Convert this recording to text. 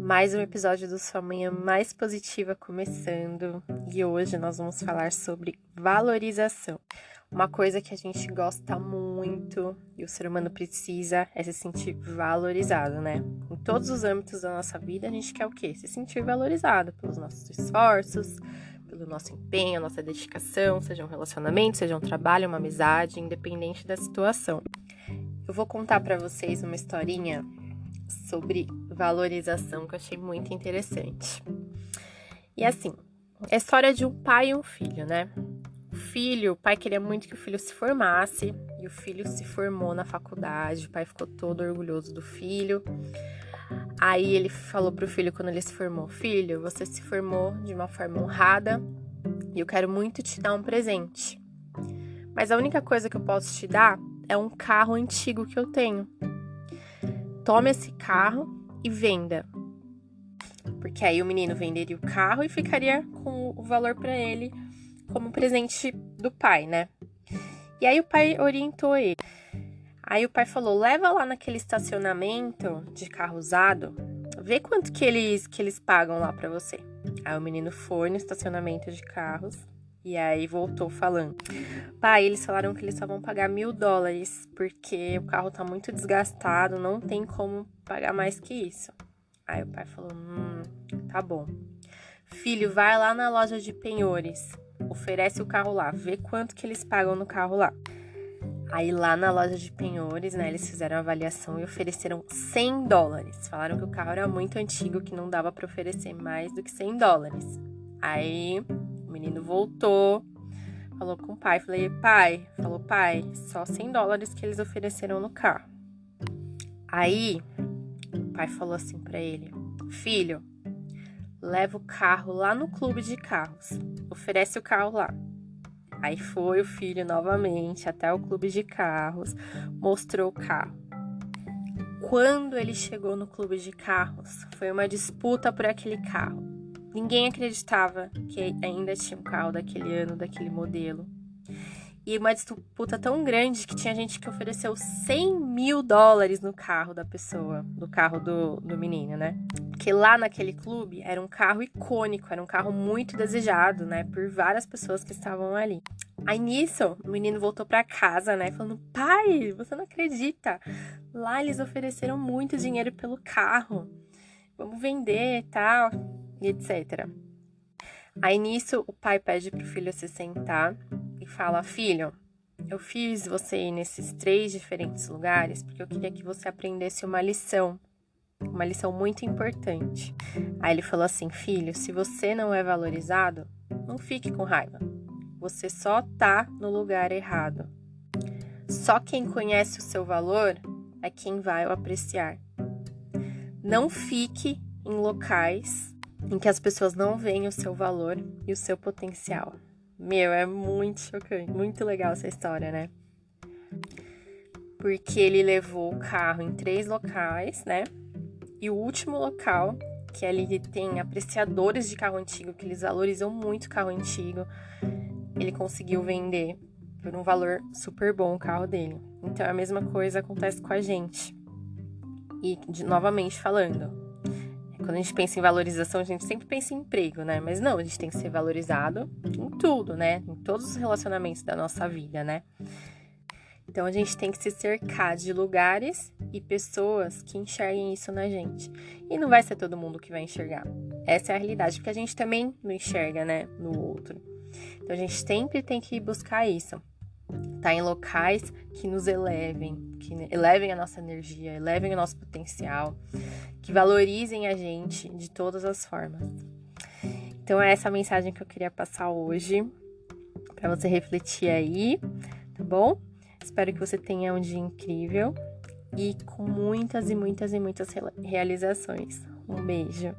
Mais um episódio do Sua Manhã Mais Positiva começando, e hoje nós vamos falar sobre valorização. Uma coisa que a gente gosta muito e o ser humano precisa é se sentir valorizado, né? Em todos os âmbitos da nossa vida a gente quer o quê? Se sentir valorizado pelos nossos esforços, pelo nosso empenho, a nossa dedicação, seja um relacionamento, seja um trabalho, uma amizade, independente da situação. Eu vou contar para vocês uma historinha sobre valorização que eu achei muito interessante. E assim, é a história de um pai e um filho, né? O pai queria muito que o filho se formasse, e o filho se formou na faculdade, o pai ficou todo orgulhoso do filho. Aí ele falou pro filho quando ele se formou: filho, você se formou de uma forma honrada e eu quero muito te dar um presente. Mas a única coisa que eu posso te dar é um carro antigo que eu tenho. Tome esse carro e venda. Porque aí o menino venderia o carro e ficaria com o valor para ele como presente do pai, né? E aí o pai orientou ele. Aí o pai falou: leva lá naquele estacionamento de carro usado, vê quanto que eles pagam lá para você. Aí o menino foi no estacionamento de carros e aí voltou falando: pai, eles falaram que eles só vão pagar $1.000 porque o carro tá muito desgastado, não tem como pagar mais que isso. Aí o pai falou: tá bom. Filho, vai lá na loja de penhores, oferece o carro lá, vê quanto que eles pagam no carro lá. Aí lá na loja de penhores, né, eles fizeram a avaliação e ofereceram $100. Falaram que o carro era muito antigo, que não dava para oferecer mais do que $100. Aí o menino voltou, falou com o pai, pai, só $100 que eles ofereceram no carro. Aí o pai falou assim pra ele: filho, leva o carro lá no clube de carros, oferece o carro lá. Aí foi o filho novamente até o clube de carros, mostrou o carro. Quando ele chegou no clube de carros, foi uma disputa por aquele carro. Ninguém acreditava que ainda tinha um carro daquele ano, daquele modelo. E uma disputa tão grande que tinha gente que ofereceu $100.000 no carro da pessoa, no carro do menino, né? Porque lá naquele clube era um carro icônico, era um carro muito desejado, né? Por várias pessoas que estavam ali. Aí nisso, o menino voltou pra casa, né? Falando: pai, você não acredita? Lá eles ofereceram muito dinheiro pelo carro. Vamos vender e tal, e etc. Aí nisso, o pai pede pro filho se sentar e fala: filho, eu fiz você ir nesses 3 diferentes lugares porque eu queria que você aprendesse uma lição muito importante. Aí ele falou assim: filho, se você não é valorizado, não fique com raiva. Você só tá no lugar errado. Só quem conhece o seu valor é quem vai o apreciar. Não fique em locais em que as pessoas não veem o seu valor e o seu potencial. Meu, é muito chocante, muito legal essa história, né? Porque ele levou o carro em 3 locais, né? E o último local, que ali tem apreciadores de carro antigo, que eles valorizam muito carro antigo, ele conseguiu vender por um valor super bom o carro dele. Então a mesma coisa acontece com a gente. E novamente falando, quando a gente pensa em valorização, a gente sempre pensa em emprego, né? Mas não, a gente tem que ser valorizado em tudo, né? Em todos os relacionamentos da nossa vida, né? Então a gente tem que se cercar de lugares e pessoas que enxerguem isso na gente. E não vai ser todo mundo que vai enxergar. Essa é a realidade, porque a gente também não enxerga, né, no outro. Então a gente sempre tem que buscar isso. Tá em locais que nos elevem, que elevem a nossa energia, elevem o nosso potencial, que valorizem a gente de todas as formas. Então é essa a mensagem que eu queria passar hoje, para você refletir aí, tá bom? Espero que você tenha um dia incrível e com muitas e muitas e muitas realizações. Um beijo!